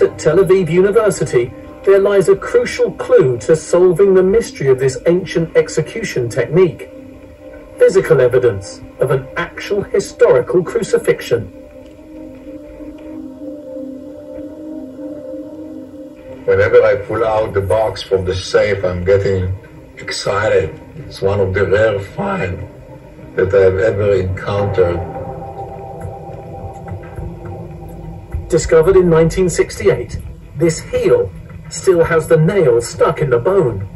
At Tel Aviv University, there lies a crucial clue to solving the mystery of this ancient execution technique. Physical evidence of an actual historical crucifixion. Whenever I pull out the box from the safe, I'm getting excited. It's one of the rare finds that I've ever encountered. Discovered in 1968, this heel still has the nail stuck in the bone.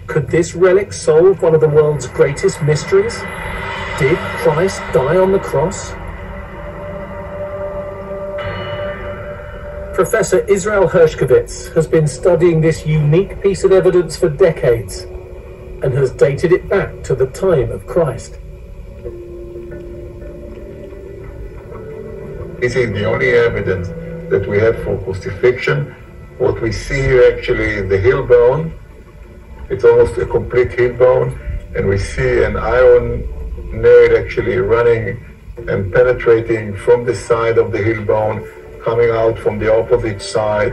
Could this relic solve one of the world's greatest mysteries? Did Christ die on the cross? Professor Israel Hershkovitz has been studying this unique piece of evidence for decades and has dated it back to the time of Christ. This is the only evidence that we have for crucifixion. What we see here actually is the heel bone. It's almost a complete heel bone, and we see an iron nail actually running and penetrating from the side of the heel bone, coming out from the opposite side.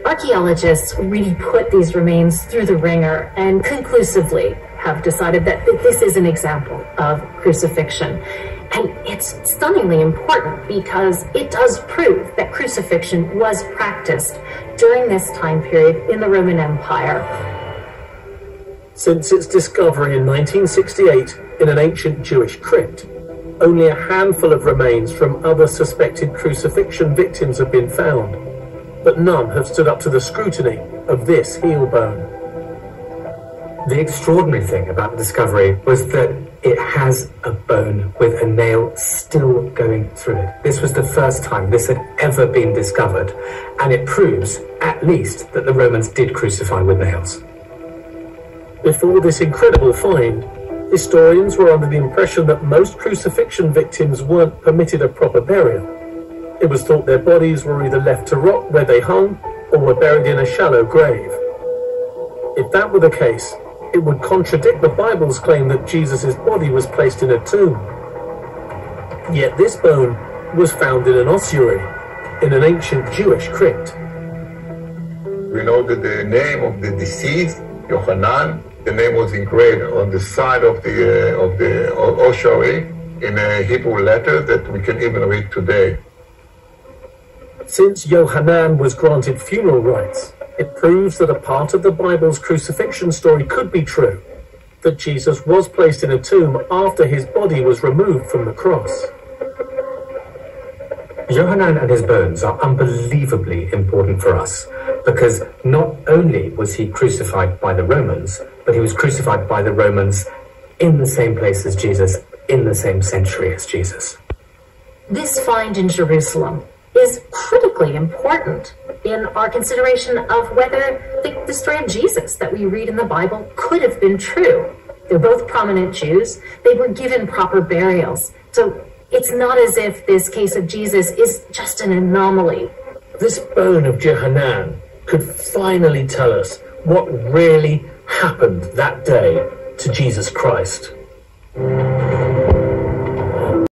Archaeologists really put these remains through the ringer and conclusively have decided that this is an example of crucifixion. And it's stunningly important because it does prove that crucifixion was practiced during this time period in the Roman Empire. Since its discovery in 1968 in an ancient Jewish crypt, only a handful of remains from other suspected crucifixion victims have been found, but none have stood up to the scrutiny of this heel bone. The extraordinary thing about the discovery was that it has a bone with a nail still going through it. This was the first time this had ever been discovered, and it proves, at least, that the Romans did crucify with nails. Before this incredible find, historians were under the impression that most crucifixion victims weren't permitted a proper burial. It was thought their bodies were either left to rot where they hung, or were buried in a shallow grave. If that were the case, it would contradict the Bible's claim that Jesus' body was placed in a tomb. Yet this bone was found in an ossuary, in an ancient Jewish crypt. We know that the name of the deceased, Yohanan, the name was engraved on the side of the ossuary in a Hebrew letter that we can even read today. Since Yohanan was granted funeral rights, it proves that a part of the Bible's crucifixion story could be true, that Jesus was placed in a tomb after his body was removed from the cross. Yohanan and his bones are unbelievably important for us, because not only was he crucified by the Romans, but he was crucified by the Romans in the same place as Jesus, in the same century as Jesus. This find in Jerusalem is critically important in our consideration of whether the story of Jesus that we read in the Bible could have been true. They're both prominent Jews. They were given proper burials. So it's not as if this case of Jesus is just an anomaly. This bone of Yohanan could finally tell us what really happened that day to Jesus Christ.